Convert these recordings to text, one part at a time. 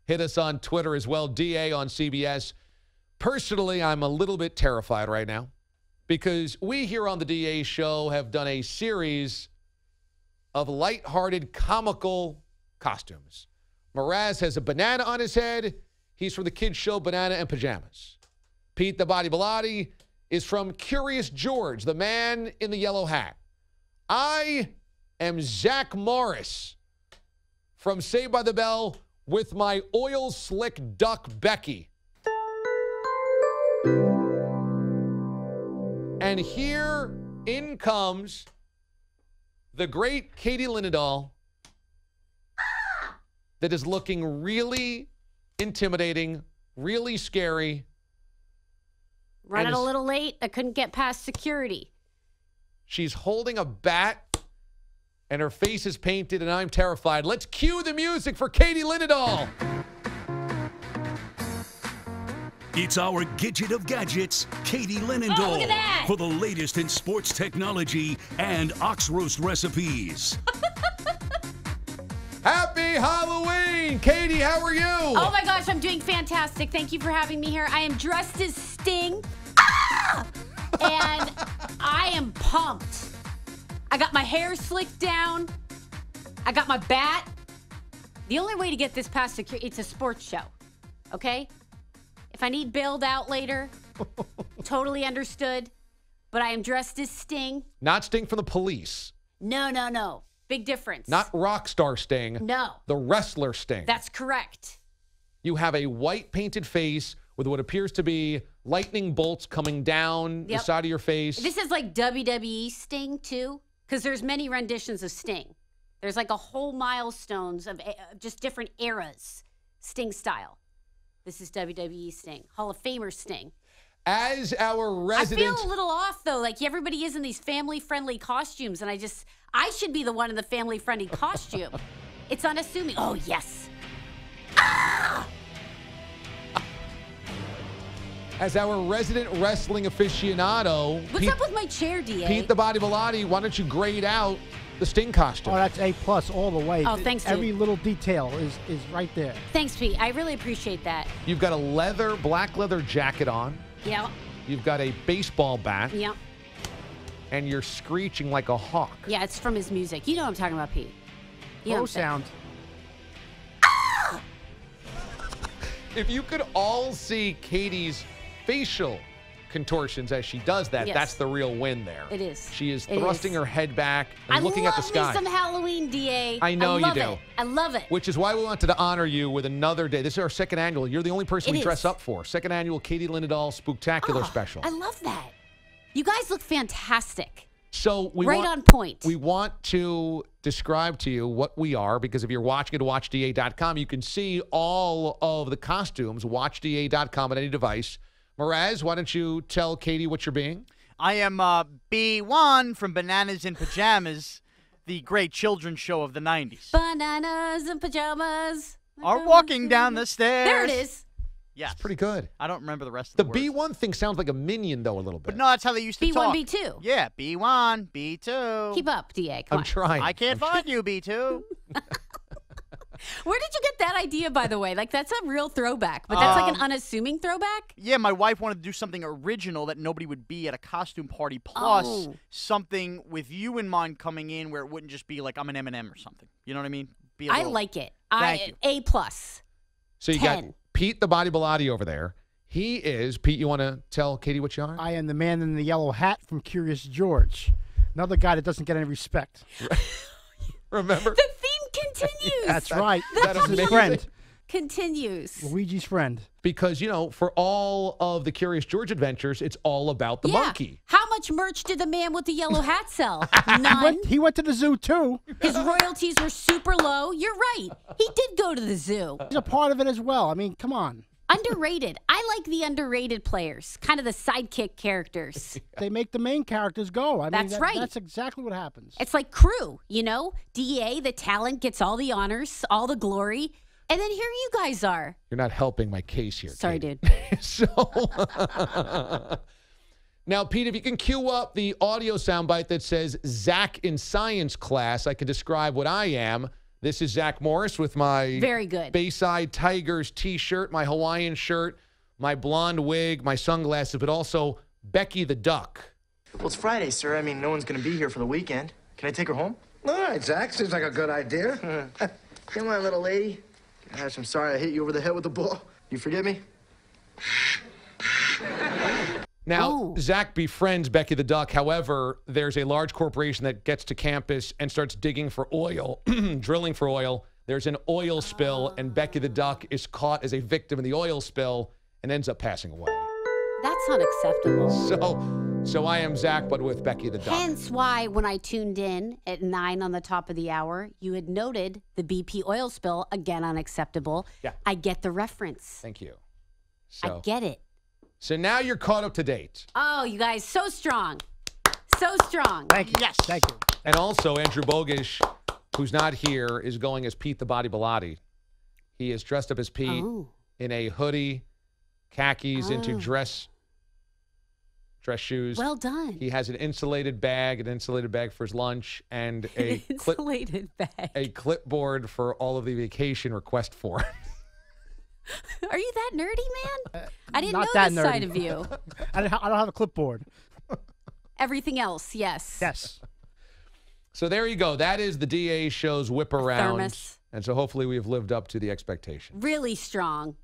Hit us on Twitter as well, DA on CBS. Personally, I'm a little bit terrified right now because we here on the DA show have done a series of lighthearted, comical costumes. Mraz has a banana on his head. He's from the kids' show Banana and Pajamas. Pete the Body Bilotti is from Curious George, the man in the yellow hat. I am Zach Morris from Saved by the Bell with my oil slick duck Becky. And here in comes the great Katie Linendoll that is looking really intimidating, really scary. Running a little late. I couldn't get past security. She's holding a bat, and her face is painted, and I'm terrified. Let's cue the music for Katie Linendoll. It's our Gidget of Gadgets, Katie Linendoll. Oh, look at that! For the latest in sports technology and ox roast recipes. Happy Halloween! Katie, how are you? Oh my gosh, I'm doing fantastic. Thank you for having me here. I am dressed as Sting. Ah! And I am pumped. I got my hair slicked down. I got my bat. The only way to get this past security, it's a sports show. Okay? If I need bailed out later, totally understood. But I am dressed as Sting. Not Sting from the Police. No. Big difference. Not rock star Sting. No. The wrestler Sting. That's correct. You have a white painted face with what appears to be lightning bolts coming down the side of your face. This is like WWE Sting, too, because there's many renditions of Sting. There's like a whole milestones of just different eras, Sting style. This is WWE Sting, Hall of Famer Sting. As our resident... I feel a little off, though. Like, everybody is in these family-friendly costumes, and I should be the one in the family-friendly costume. It's unassuming. Oh, yes. Ah! As our resident wrestling aficionado... What's up with my chair, DA? Pete the Body Bilotti, why don't you grade out the Sting costume? Oh, that's A+ all the way. Oh, thanks, dude. Every little detail is right there. Thanks, Pete. I really appreciate that. You've got a black leather jacket on. Yeah. You've got a baseball bat. Yeah. And you're screeching like a hawk. Yeah, it's from his music. You know what I'm talking about, Pete. You know what I'm saying. sound. If you could all see Katie's facial contortions as she does that, Yes. that's the real win there. It is. She is It thrusting is. her head back and looking at the sky. I love me some Halloween, DA. I know you do. It. I love it. Which is why we wanted to honor you with another day. This is our second annual. You're the only person we dress up for. Second annual Katie Linendoll Spooktacular Special. I love that. You guys look fantastic. So on point. We want to describe to you what we are, because if you're watching at watchda.com, you can see all of the costumes, watchda.com on any device. Mraz, why don't you tell Katie what you're being? I am B1 from Bananas in Pajamas, the great children's show of the 90s. Bananas and pajamas. Are walking down the stairs. There it is. Yes. It's pretty good. I don't remember the rest of The the words. B1 thing sounds like a minion, though, a little bit. But no, that's how they used to B1, talk. B2. Yeah, B1, B2. Keep up, DA. Come I'm on. trying. I can't find you, B2. Where did you get that idea, by the way? Like, that's a real throwback, but that's like an unassuming throwback? Yeah, my wife wanted to do something original that nobody would be at a costume party, plus something with you in mind coming in where it wouldn't just be like I'm an M&M or something. You know what I mean? Be a I little- like it. Thank you. A+. So you 10. got Pete the Body Bilotti over there. He is, Pete, you want to tell Katie what you are? I am the man in the yellow hat from Curious George. Another guy that doesn't get any respect. Remember? The theme continues. That's right. That's That's his amazing. friend. Continues. Luigi's friend. Because, you know, for all of the Curious George adventures, it's all about the monkey. How much merch did the man with the yellow hat sell? None. He went to the zoo, too. His royalties were super low. You're right. He did go to the zoo. He's a part of it as well. I mean, come on. Underrated. I like the underrated players, kind of the sidekick characters. They make the main characters go. I mean, That's right. That's exactly what happens. It's like Crew, you know? DA, the talent, gets all the honors, all the glory. And then here you guys are. You're not helping my case here. Sorry, Katie. dude. So, now, Pete, if you can cue up the audio soundbite that says Zach in science class, I can describe what I am. This is Zach Morris with my Very good. Bayside Tigers T-shirt, my Hawaiian shirt, my blonde wig, my sunglasses, but also Becky the Duck. Well, it's Friday, sir. I mean, no one's going to be here for the weekend. Can I take her home? All right, Zach. Seems like a good idea. Come on, little lady. Gosh, I'm sorry I hit you over the head with the ball. You forgive me? Now, Zach befriends Becky the Duck. However, there's a large corporation that gets to campus and starts digging for oil, drilling for oil. There's an oil spill, and Becky the Duck is caught as a victim in the oil spill and ends up passing away. That's unacceptable. So I am Zach, but with Becky the Duck. Hence why when I tuned in at 9 on the top of the hour, you had noted the BP oil spill, again unacceptable. Yeah. I get the reference. Thank you. I get it. So now you're caught up to date. Oh, you guys, so strong. So strong. Thank you. Yes. Thank you. And also, Andrew Bogish, who's not here, is going as Pete the Body Bilotti. He is dressed up as Pete in a hoodie, khakis into dress shoes. Well done. He has an insulated bag for his lunch, and a clipboard for all of the vacation request forms. Are you that nerdy, man? I didn't know that this nerdy. side of you. I don't have a clipboard. Everything else, yes. Yes. So there you go. That is the DA show's whip around. Thermos. And so hopefully we have lived up to the expectation. Really strong.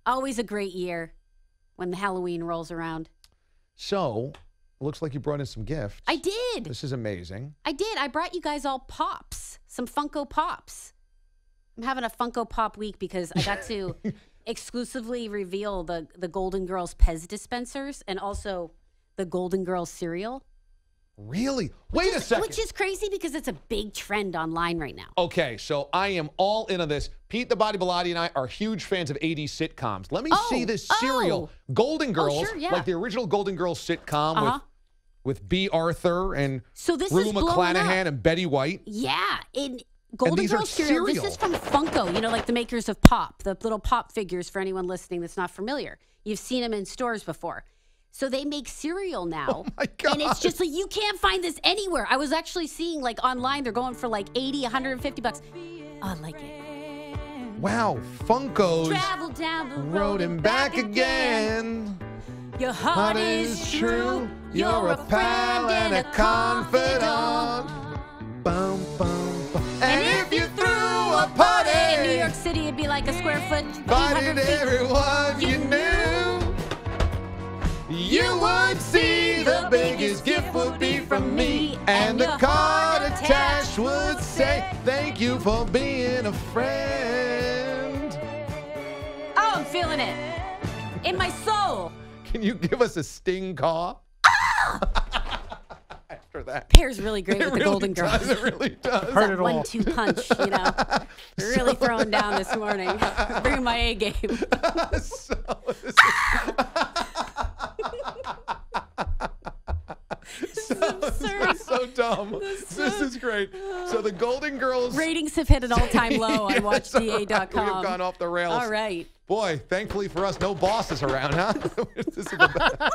Always a great year when the Halloween rolls around. So, looks like you brought in some gifts. I did. This is amazing. I did. I brought you guys all Pops, some Funko Pops. I'm having a Funko Pop week because I got to exclusively reveal the Golden Girls Pez dispensers and also the Golden Girls cereal. Really? Wait a second. Which is crazy because it's a big trend online right now. Okay, so I am all in on this. Pete the Body Bilotti and I are huge fans of 80s sitcoms. Let me see this cereal. Golden Girls, sure, yeah. like the original Golden Girls sitcom with B. Arthur and So this Rue is blowing McClanahan up. and Betty White. Yeah, in Golden these are Girls cereal. This cereal. is from Funko, like the makers of Pop, the little Pop figures for anyone listening that's not familiar. You've seen them in stores before. So they make cereal now. Oh my God. And it's just like, you can't find this anywhere. I was actually seeing like online, they're going for like 80, 150 bucks. I like it. Wow, Funko's Travel down the road and back again. Your heart is true. You're a friend and a confidant. Bum, bum, bum. And if you threw a party in New York City, it'd be like a square foot. Invited 800 feet. everyone you knew. You would see the biggest gift would be from me, and the card attached would say, thank you for being a friend. Oh, I'm feeling it. In my soul. Can you give us a sting caw? After that. Pairs really great with the really Golden Girls. does, it really does. Heard it all. 1-2 punch, Really throwing down this morning. Bringing my A game. So, this is so dumb. This is great. So the Golden Girls Ratings have hit an all-time low on Yes, WatchDA.com. We've gone off the rails. All right. Boy, thankfully for us, no bosses around, huh? This is the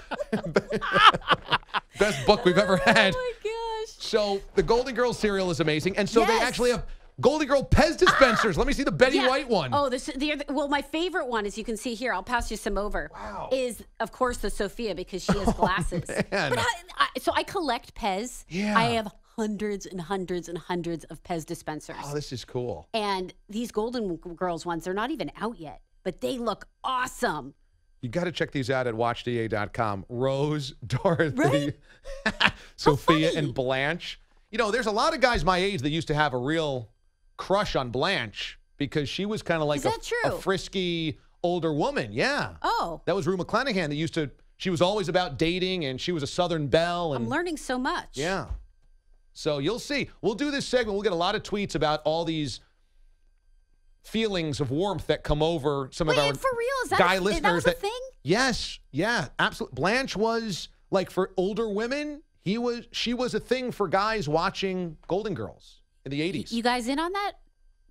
best book we've ever had. Oh, my gosh. So the Golden Girls cereal is amazing. And so they Yes. actually have Golden Girl Pez dispensers. Let me see the Betty White one. Oh, well, my favorite one, as you can see here, I'll pass you some over, is, of course, the Sophia because she has glasses. Man. But so I collect Pez. Yeah. I have hundreds and hundreds and hundreds of Pez dispensers. Oh, this is cool. And these Golden Girls ones, they're not even out yet, but they look awesome. You got to check these out at watchda.com. Rose, Dorothy, Right? Sophia, funny. and Blanche. There's a lot of guys my age that used to have a real crush on Blanche because she was kind of like Is that a true? frisky older woman. Yeah. Oh. That was Rue McClanahan that she was always about dating and she was a Southern belle. And I'm learning so much. yeah. So you'll see. We'll do this segment. We'll get a lot of tweets about all these feelings of warmth that come over some of our for real? Is that guy that listeners. was a thing? Yes. Yeah, absolutely. Blanche was like for older women. She was a thing for guys watching Golden Girls in the 80s. You guys in on that?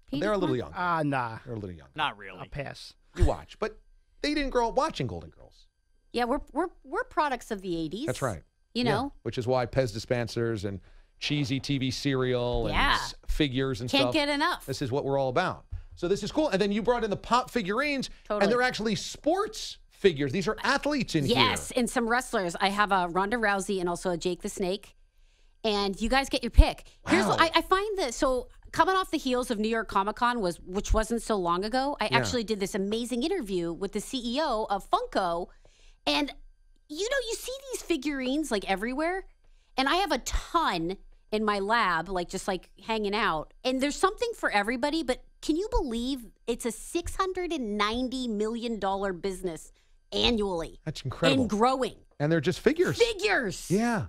Pete? They're a little young. Nah. They're a little young. Not really. I'll pass. You watch, but they didn't grow up watching Golden Girls. Yeah, we're products of the 80s. That's right. You Yeah, know? which is why Pez dispensers and cheesy TV cereal and Yeah. figures and Can't stuff. get enough. This is what we're all about. So this is cool. And then you brought in the pop figurines, Totally. and they're actually sports figures. These are athletes in here. Yes, and some wrestlers. I have a Ronda Rousey and also a Jake the Snake. And you guys get your pick. Here's Wow. what I find that so coming off the heels of New York Comic Con which wasn't so long ago. I actually did this amazing interview with the CEO of Funko, and you see these figurines like everywhere, and I have a ton in my lab, just hanging out, and there's something for everybody. But can you believe it's a $690 million business annually? That's incredible. And growing. And they're just figures. Figures. Yeah.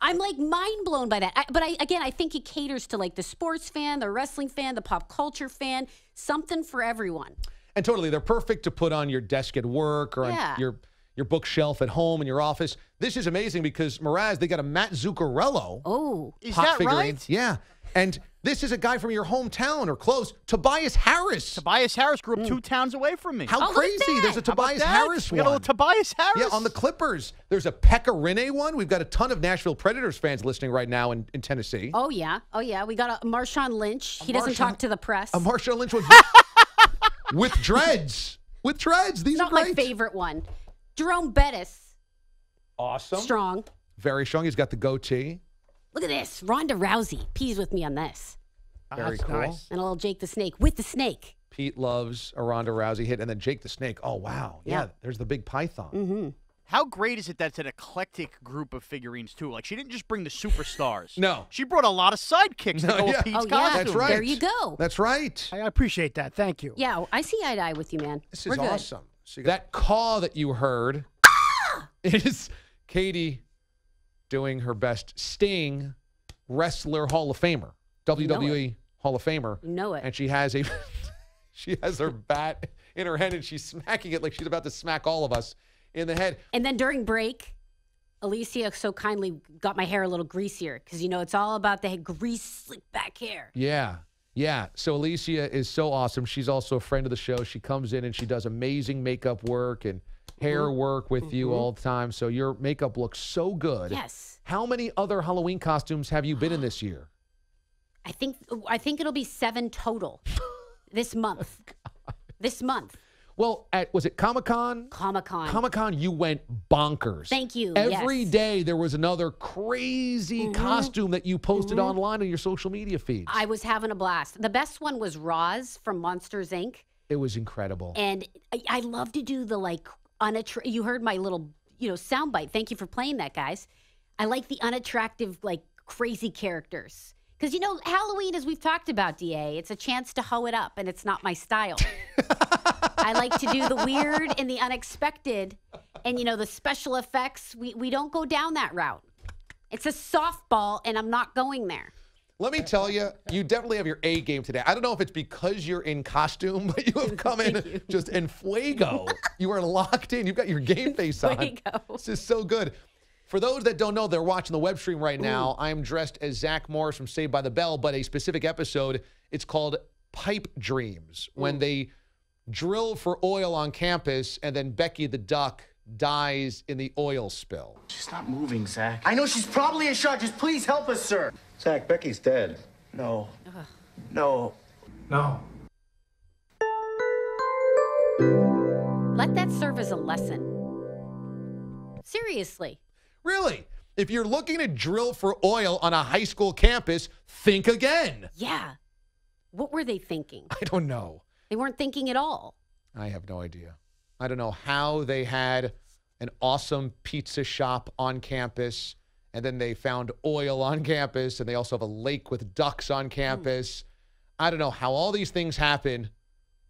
I'm mind blown by that. I think it caters to the sports fan, the wrestling fan, the pop culture fan, something for everyone. And totally, they're perfect to put on your desk at work or on your bookshelf at home in your office. This is amazing because, Mraz, they got a Matt Zuccarello. Oh. Is pop that figurine. right? Yeah. And this is a guy from your hometown or close, Tobias Harris. Tobias Harris grew up 2 towns away from me. How look at crazy. that. There's a How about Tobias that? Harris We one. got a little Tobias Harris. Yeah, on the Clippers. There's a Pekka Rinne one. We've got a ton of Nashville Predators fans listening right now in Tennessee. Oh, yeah. We got a Marshawn Lynch. He doesn't talk to the press. A Marshawn Lynch was with dreads. With dreads. These Not are great. my favorite one. Jerome Bettis. Awesome. Strong. Very strong. He's got the goatee. Look at this. Ronda Rousey. Peas with me on this. Very That's cool. nice. And a little Jake the Snake with the snake. Pete loves a Ronda Rousey hit. And then Jake the Snake. Oh, wow. Yeah, Yeah. there's the big python. Mm-hmm. How great is it that it's an eclectic group of figurines, too? She didn't just bring the superstars. No. She brought a lot of sidekicks to go yeah. with Pete's Oh, yeah. costume. That's right. There you go. That's right. I appreciate that. Thank you. Yeah, I see eye to eye with you, man. This We're is good. awesome. So that caw that you heard is Katie doing her best. Sting, wrestler Hall of Famer, WWE Hall of Famer. You know it. And she has her bat in her hand and she's smacking it like she's about to smack all of us in the head. And then during break, Alicia so kindly got my hair a little greasier because, it's all about the grease, slick back hair. Yeah. Yeah. So Alicia is so awesome. She's also a friend of the show. She comes in and she does amazing makeup work and hair work with you all the time. So your makeup looks so good. Yes. How many other Halloween costumes have you been in this year? I think it'll be 7 total this month. This month. Well, was it Comic-Con? Comic-Con. Comic-Con, you went bonkers. Thank you. Every yes. day there was another crazy costume that you posted online on your social media feeds. I was having a blast. The best one was Roz from Monsters, Inc. It was incredible. And I love to do the you heard my little, soundbite. Thank you for playing that, guys. I like the unattractive, crazy characters. Because, Halloween, as we've talked about, DA, it's a chance to hoe it up, and it's not my style. I like to do the weird and the unexpected. And, the special effects, we don't go down that route. It's a softball, and I'm not going there. Let me tell you, you definitely have your A game today. I don't know if it's because you're in costume, but you have come in just en fuego. You are locked in. You've got your game face on. Fuego. This is so good. For those that don't know, they're watching the web stream right now. I'm dressed as Zach Morris from Saved by the Bell, but a specific episode, it's called Pipe Dreams, when they drill for oil on campus and then Becky the duck dies in the oil spill. She's not moving, Zach. I know she's probably in shock. Just please help us, sir. Zach, Becky's dead. No. No. No. Let that serve as a lesson. Seriously. Really? If you're looking to drill for oil on a high school campus, think again. Yeah. What were they thinking? I don't know. They weren't thinking at all. I have no idea. I don't know how they had an awesome pizza shop on campus, and then they found oil on campus, and they also have a lake with ducks on campus. I don't know how all these things happen,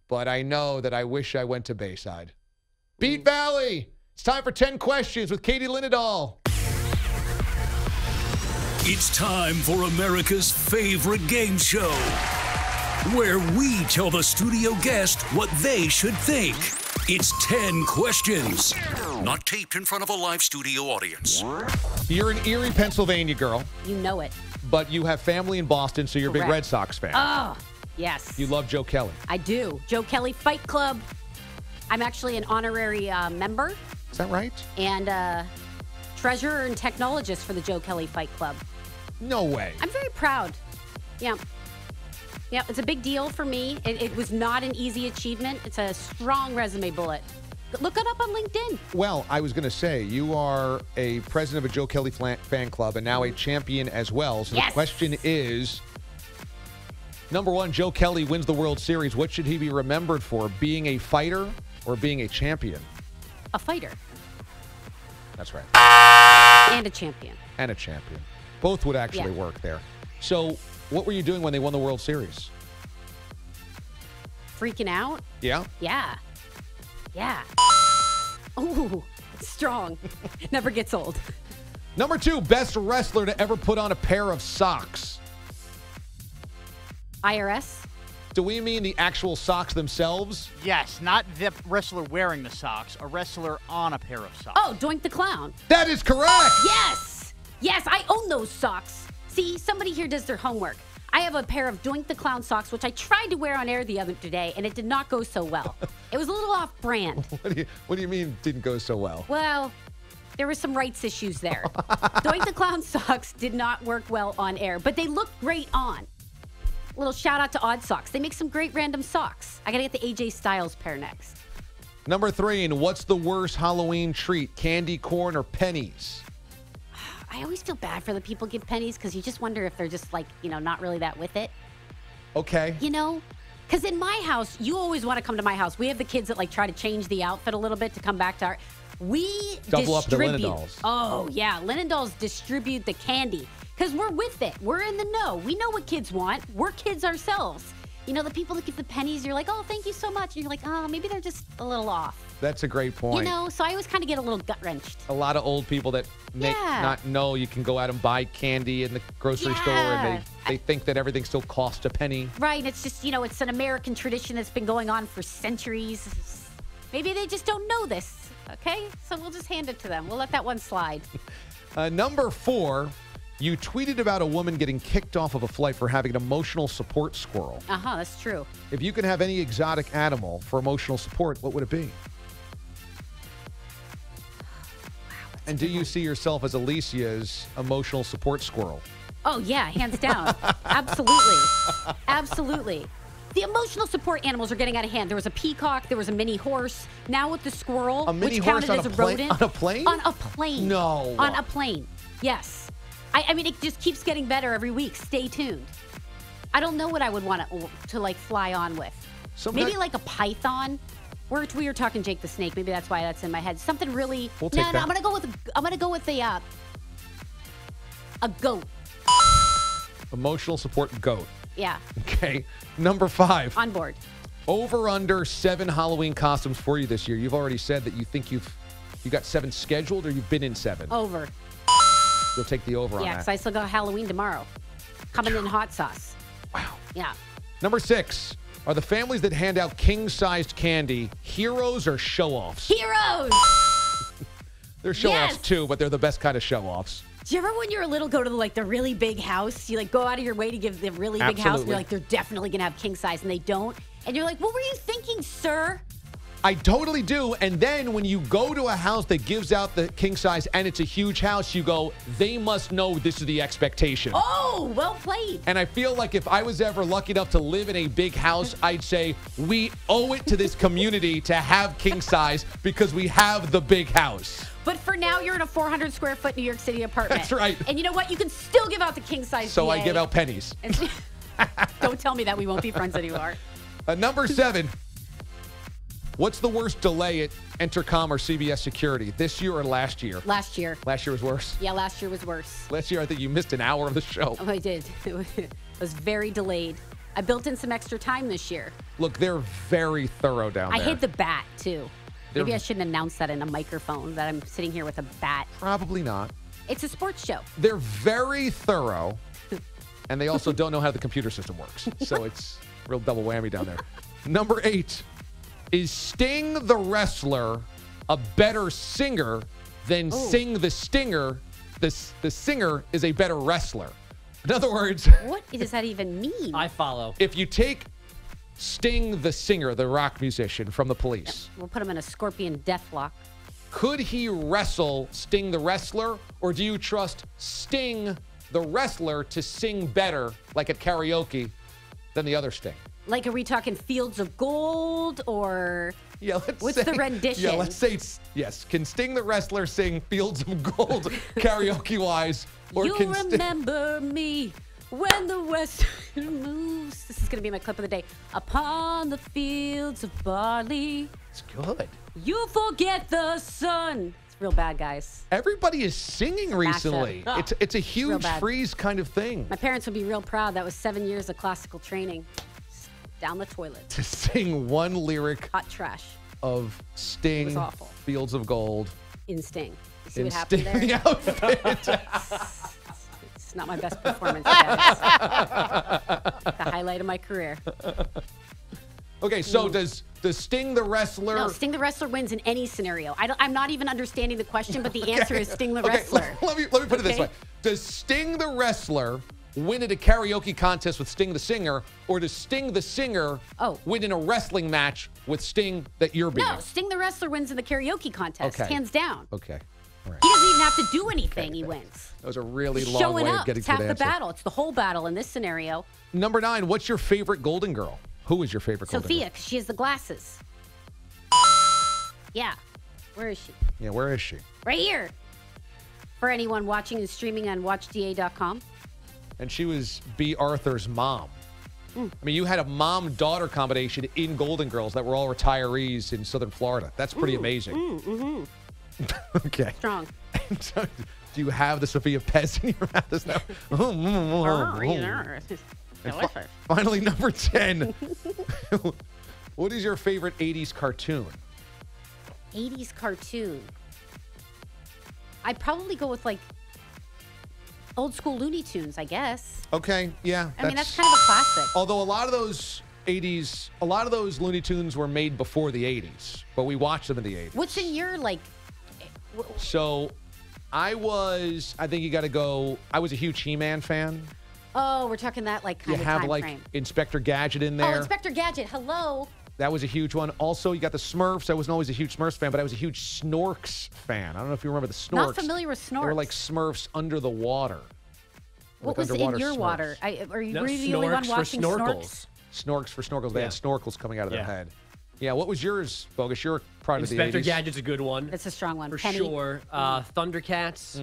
but I know that I wish I went to Bayside. Beat Valley! It's time for 10 questions with Katie Linendoll. It's time for America's favorite game show, where we tell the studio guest what they should think. It's 10 questions, not taped in front of a live studio audience. You're an Erie, Pennsylvania girl, You know it. but you have family in Boston, so you're a big Correct. Red Sox fan. Oh, yes. You love Joe Kelly. I do. Joe Kelly Fight Club. I'm actually an honorary member Is that right? and treasurer and technologist for the Joe Kelly Fight Club. No way. I'm very proud. Yeah. Yeah, it's a big deal for me. It was not an easy achievement. It's a strong resume bullet. Look it up on LinkedIn. Well, I was going to say, you are a president of a Joe Kelly fan club and now a champion as well. So Yes. the question is, number one, Joe Kelly wins the World Series. What should he be remembered for, being a fighter or being a champion? A fighter That's right. and a champion. And a champion. Both would actually work there. So what were you doing when they won the World Series? Freaking out? Yeah? Yeah. Yeah. Ooh, it's strong. Never gets old. Number two, best wrestler to ever put on a pair of socks. IRS? Do we mean the actual socks themselves? Yes, not the wrestler wearing the socks, a wrestler on a pair of socks. Oh, Doink the Clown. That is correct. Yes. Yes, I own those socks. See, somebody here does their homework. I have a pair of Doink the Clown socks, which I tried to wear on air the other day, and it did not go so well. It was a little off-brand. What do you mean didn't go so well? Well, there were some rights issues there. Doink the Clown socks did not work well on air, but they looked great on. Little shout out to Odd Socks. They make some great random socks. I got to get the AJ Styles pair next. Number three, and what's the worst Halloween treat? Candy, corn, or pennies? I always feel bad for the people give pennies because you just wonder if they're just like, not really that with it. Okay. Because in my house, you always want to come to my house. We have the kids that try to change the outfit a little bit to come back to our... We Double up the distribute. Linendolls. Oh, yeah. Linendolls distribute the candy because we're with it. We're in the know. We know what kids want. We're kids ourselves. The people that give the pennies, you're like, oh, thank you so much. And you're like, oh, maybe they're just a little off. That's a great point. So I always kind of get a little gut-wrenched. A lot of old people that may not know you can go out and buy candy in the grocery store, and they think that everything still costs a penny. Right. It's just, it's an American tradition that's been going on for centuries. Maybe they just don't know this, okay? So we'll just hand it to them. We'll let that one slide. Number four, you tweeted about a woman getting kicked off of a flight for having an emotional support squirrel. Uh-huh, that's true. If you could have any exotic animal for emotional support, what would it be? And do you see yourself as Alicia's emotional support squirrel? Oh, yeah, hands down. Absolutely. Absolutely. The emotional support animals are getting out of hand. There was a peacock. There was a mini horse. Now with the squirrel, mini which horse counted as a rodent. On a plane? On a plane. No. On a plane. Yes. I mean, it just keeps getting better every week. Stay tuned. I don't know what I would want to fly on with. Maybe like a python. We were talking Jake the Snake. Maybe that's why that's in my head. Something really. We'll take that. I'm gonna go with a goat. Emotional support goat. Yeah. Okay. Number five. On board. Over under 7 Halloween costumes for you this year. You've already said that you think you got 7 scheduled, or you've been in 7. Over. You'll take the over on Yeah, that. because I still got Halloween tomorrow. Coming in hot sauce. Wow. Yeah. Number 6. Are the families that hand out king-sized candy heroes or show-offs? Heroes! They're show-offs Yes! too, but they're the best kind of show-offs. Do you ever when you were little go to the really big house? You go out of your way to give the really big house and you're like, they're definitely going to have king size, and they don't. And you're like, what were you thinking, sir? I totally do. And then when you go to a house that gives out the king size and it's a huge house, you go, they must know this is the expectation. Oh, well played. And I feel like if I was ever lucky enough to live in a big house, I'd say we owe it to this community to have king size because we have the big house. But for now, you're in a 400-square-foot New York City apartment. That's right. And you know what? You can still give out the king size. So DA. I give out pennies. Don't tell me that we won't be friends anymore. Number 7. What's the worst delay at Entercom or CBS Security, this year or last year? Last year. Last year was worse? Yeah, last year was worse. Last year, I think you missed an hour of the show. Oh, I did. It was very delayed. I built in some extra time this year. Look, they're very thorough down there. I hid the bat, too. Maybe I shouldn't announce that in a microphone, that I'm sitting here with a bat. Probably not. It's a sports show. They're very thorough, and they also don't know how the computer system works. So it's real double whammy down there. Number 8. Is Sting the wrestler a better singer than Sing the Stinger? The singer is a better wrestler. In other words, What does that even mean? I follow. if you take Sting the singer, the rock musician from the Police, We'll put him in a scorpion deathlock. could he wrestle Sting the wrestler, or do you trust Sting the wrestler to sing better, like at karaoke, than the other Sting? Like, are we talking Fields of Gold or Yeah, what's the rendition? Yeah, let's say yes. Can Sting the wrestler sing Fields of Gold karaoke-wise? Or You can remember me when the West moves. This is going to be my clip of the day. Upon the fields of barley. It's good. You forget the sun. It's real bad, guys. Everybody is singing recently. It's a huge bad. freeze kind of thing. My parents would be real proud. That was 7 years of classical training. Down the toilet. To sing one lyric Hot trash. of Sting, It was awful. Fields of Gold. In Sting. You see in what happened Sting there? outfit. It's not my best performance, guys. The highlight of my career. Okay, so does Sting the wrestler? No, Sting the wrestler wins in any scenario. I'm not even understanding the question, but the answer is Sting the wrestler. Let me put it this way. Does Sting the wrestler win at a karaoke contest with Sting the singer, or does Sting the singer win in a wrestling match with Sting that you're beating? No, Sting the wrestler wins in the karaoke contest, Okay. hands down. Okay. All right. He doesn't even have to do anything. He wins. That was a really long Showing way up. of getting It's to half the the answer. battle. It's the whole battle in this scenario. Number 9, what's your favorite Golden Girl? Who is your favorite Golden Sophia, Girl? because she has the glasses. Yeah. Where is she? Yeah, where is she? Right here. For anyone watching and streaming on watchda.com. And she was B. Arthur's mom. I mean, you had a mom-daughter combination in Golden Girls that were all retirees in Southern Florida. That's pretty amazing. Okay. Strong. So, do you have the Sophia Pez in your mouth? Is that- And finally, number 10. What is your favorite 80s cartoon? 80s cartoon. I'd probably go with like old school Looney Tunes, I guess. Okay, yeah. I mean, that's kind of a classic. Although a lot of those 80s, a lot of those Looney Tunes were made before the 80s, but we watched them in the 80s. What's in your, like... So, I think you got to go, I was a huge He-Man fan. Oh, we're talking that, like, kind You of have, time like, frame. Inspector Gadget in there. Oh, Inspector Gadget, hello. That was a huge one. Also, you got the Smurfs. I wasn't always a huge Smurfs fan, but I was a huge Snorks fan. I don't know if you remember the Snorks. Not familiar with They were Snorks. like Smurfs under the water. What Like was in underwater your Smurfs. water? Were you No, the only one Snorks for watching snorkels. Snorks for snorkels. They Yeah. had snorkels coming out of their Yeah. head. Yeah, what was yours, Bogus? You're part of the 80s. Inspector Gadget's a good one. It's a strong one. For Penny. sure. Thundercats.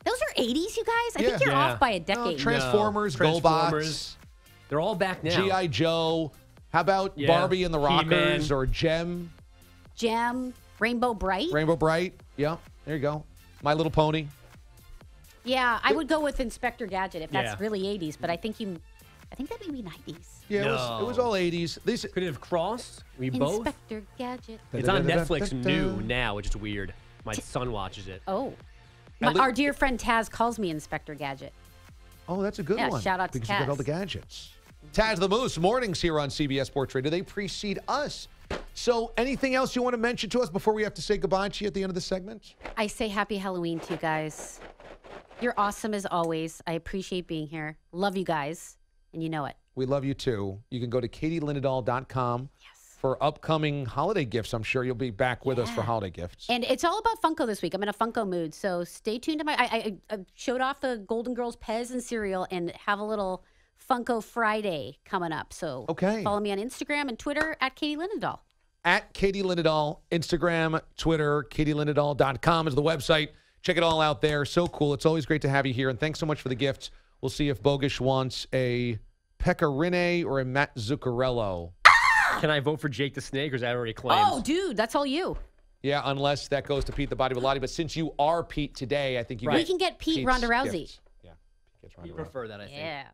Those are 80s, you guys? I Yeah. think you're Yeah. off by a No, decade. Transformers, Transformers. GoBots, They're all back now. G.I. Joe. How about Yeah. Barbie and the Rockers He-Man. or Gem, Gem, Rainbow Bright. Rainbow Bright? Yeah, there you go. My Little Pony. Yeah, I would go with Inspector Gadget if that's Yeah. really 80s, but I think that may be 90s. Yeah, it No. was all 80s. These Could it have crossed? We both? Inspector Gadget. It's on Netflix new now, which is weird. My son watches it. Oh. At lea- Our dear friend Taz calls me Inspector Gadget. Oh, that's a good Yeah, one. shout out to because you got all Taz. the gadgets. Taz the Moose, mornings here on CBS Sports Radio. They precede us. So anything else you want to mention to us before we have to say goodbye to you at the end of the segment? I say happy Halloween to you guys. You're awesome as always. I appreciate being here. Love you guys, and you know it. We love you too. You can go to katielinendoll.com for upcoming holiday gifts. I'm sure you'll be back with us for holiday gifts. And it's all about Funko this week. I'm in a Funko mood, so stay tuned to my. I showed off the Golden Girls Pez and cereal, and have a little Funko Friday coming up. So follow me on Instagram and Twitter at Katie Linendoll. At Katie Linendoll, Instagram, Twitter, katielinendoll.com is the website. Check it all out there. So cool. It's always great to have you here. And thanks so much for the gifts. We'll see if Bogish wants a Pecorine or a Matt Zuccarello. Can I vote for Jake the Snake, or is that already claimed? Oh, dude, that's all you. Yeah, unless that goes to Pete the Body Bilotti. But since you are Pete today, I think you We get can get Pete Pete's Ronda Rousey. gifts. Yeah, Pete gets Ronda You Rousey. prefer that, I think. Yeah.